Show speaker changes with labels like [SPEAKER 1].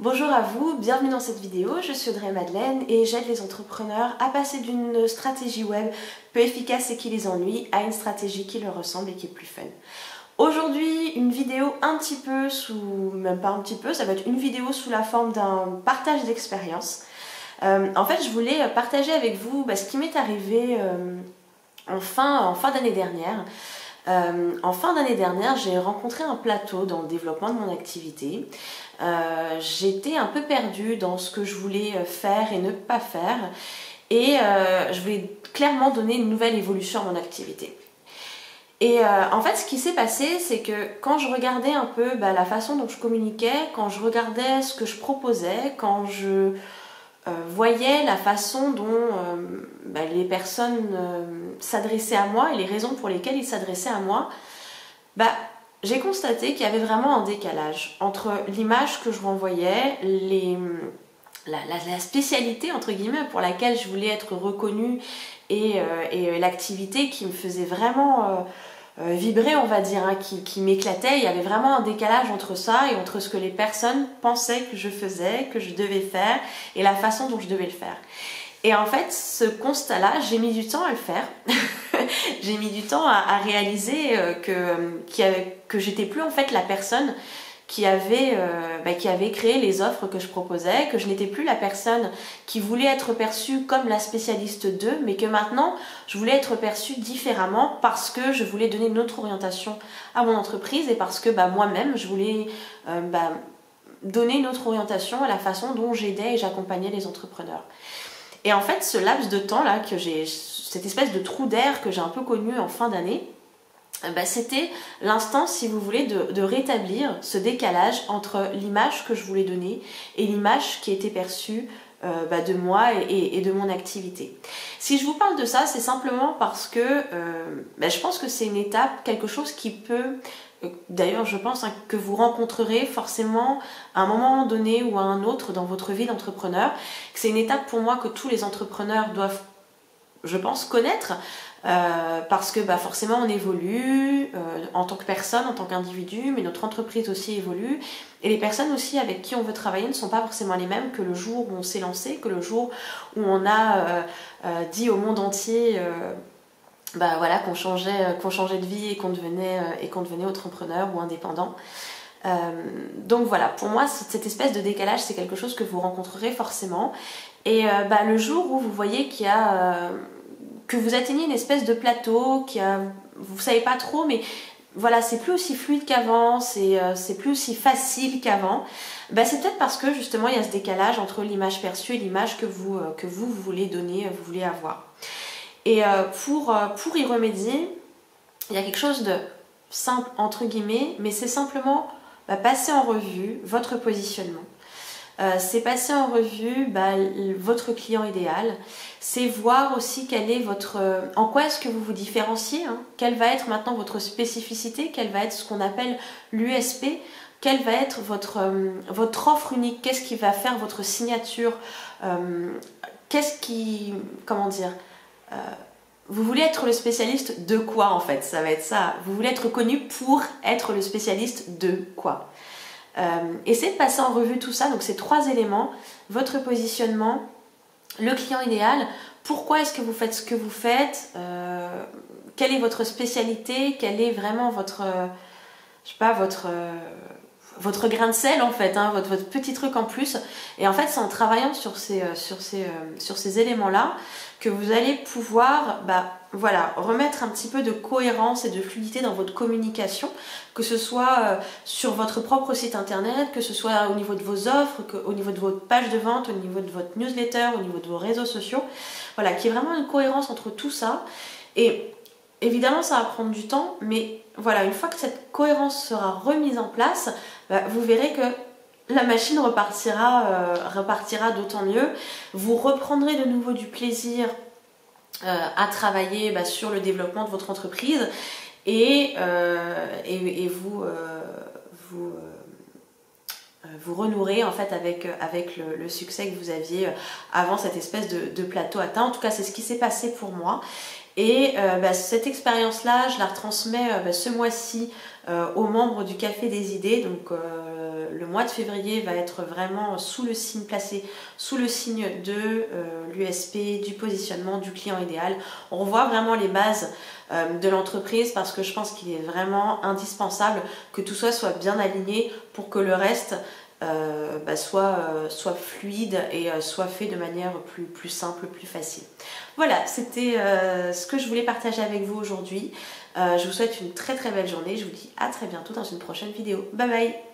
[SPEAKER 1] Bonjour à vous, bienvenue dans cette vidéo, je suis Audrey Madeleine et j'aide les entrepreneurs à passer d'une stratégie web peu efficace et qui les ennuie à une stratégie qui leur ressemble et qui est plus fun. Aujourd'hui, une vidéo un petit peu même pas un petit peu, ça va être une vidéo sous la forme d'un partage d'expérience. En fait, je voulais partager avec vous ce qui m'est arrivé en fin d'année dernière. En fin d'année dernière, j'ai rencontré un plateau dans le développement de mon activité. J'étais un peu perdue dans ce que je voulais faire et ne pas faire. Et je voulais clairement donner une nouvelle évolution à mon activité. Et en fait, ce qui s'est passé, c'est que quand je regardais un peu la façon dont je communiquais, quand je regardais ce que je proposais, quand je voyais la façon dont les personnes s'adressaient à moi et les raisons pour lesquelles ils s'adressaient à moi, j'ai constaté qu'il y avait vraiment un décalage entre l'image que je renvoyais, la spécialité entre guillemets pour laquelle je voulais être reconnue et l'activité qui me faisait vraiment vibrer, on va dire, qui m'éclatait. Il y avait vraiment un décalage entre ça et entre ce que les personnes pensaient que je faisais, que je devais faire et la façon dont je devais le faire. Et en fait, ce constat-là, j'ai mis du temps à le faire. J'ai mis du temps à réaliser que j'étais plus en fait la personne qui avait créé les offres que je proposais, que je n'étais plus la personne qui voulait être perçue comme la spécialiste d'eux, mais que maintenant je voulais être perçue différemment parce que je voulais donner une autre orientation à mon entreprise et parce que moi-même je voulais donner une autre orientation à la façon dont j'aidais et j'accompagnais les entrepreneurs. Et en fait, ce laps de temps là, cette espèce de trou d'air que j'ai un peu connu en fin d'année, c'était l'instant, si vous voulez, de rétablir ce décalage entre l'image que je voulais donner et l'image qui était perçue de moi et de mon activité. Si je vous parle de ça, c'est simplement parce que je pense que c'est une étape, quelque chose qui peut... D'ailleurs, je pense que vous rencontrerez forcément à un moment donné ou à un autre dans votre vie d'entrepreneur. C'est une étape pour moi que tous les entrepreneurs doivent, je pense, connaître parce que forcément on évolue en tant que personne, en tant qu'individu, mais notre entreprise aussi évolue et les personnes aussi avec qui on veut travailler ne sont pas forcément les mêmes que le jour où on s'est lancé, que le jour où on a dit au monde entier qu'on changeait de vie et qu'on devenait entrepreneur ou indépendant. Donc voilà, pour moi cette espèce de décalage c'est quelque chose que vous rencontrerez forcément et le jour où vous voyez qu'il y a que vous atteignez une espèce de plateau vous savez pas trop, mais voilà, c'est plus aussi fluide qu'avant, c'est plus aussi facile qu'avant, c'est peut-être parce que justement il y a ce décalage entre l'image perçue et l'image que vous voulez donner, vous voulez avoir. Et pour y remédier, il y a quelque chose de simple entre guillemets, mais c'est simplement passer en revue votre positionnement. C'est passer en revue votre client idéal, c'est voir aussi en quoi est-ce que vous vous différenciez, quelle va être maintenant votre spécificité, quelle va être ce qu'on appelle l'USP, quelle va être votre offre unique, qu'est-ce qui va faire votre signature, vous voulez être le spécialiste de quoi en fait, ça va être ça, vous voulez être connu pour être le spécialiste de quoi. Essayez de passer en revue tout ça, donc ces trois éléments, votre positionnement, le client idéal, pourquoi est-ce que vous faites ce que vous faites, quelle est votre spécialité, quel est vraiment votre grain de sel en fait, votre petit truc en plus. Et en fait c'est en travaillant sur ces éléments-là que vous allez pouvoir remettre un petit peu de cohérence et de fluidité dans votre communication, que ce soit sur votre propre site internet, que ce soit au niveau de vos offres, au niveau de votre page de vente, au niveau de votre newsletter, au niveau de vos réseaux sociaux. Voilà, qu'il y ait vraiment une cohérence entre tout ça. Et évidemment ça va prendre du temps, mais voilà, une fois que cette cohérence sera remise en place, vous verrez que la machine repartira d'autant mieux. Vous reprendrez de nouveau du plaisir à travailler sur le développement de votre entreprise et vous renouerez en fait avec le succès que vous aviez avant cette espèce de plateau atteint. En tout cas, c'est ce qui s'est passé pour moi. Et cette expérience-là, je la retransmets ce mois-ci aux membres du Café des Idées. Donc le mois de février va être vraiment placé sous le signe de l'USP, du positionnement, du client idéal. On revoit vraiment les bases de l'entreprise parce que je pense qu'il est vraiment indispensable que tout soit bien aligné pour que le reste soit fluide et soit fait de manière plus simple, plus facile. Voilà, c'était ce que je voulais partager avec vous aujourd'hui. Je vous souhaite une très très belle journée. Je vous dis à très bientôt dans une prochaine vidéo. Bye bye!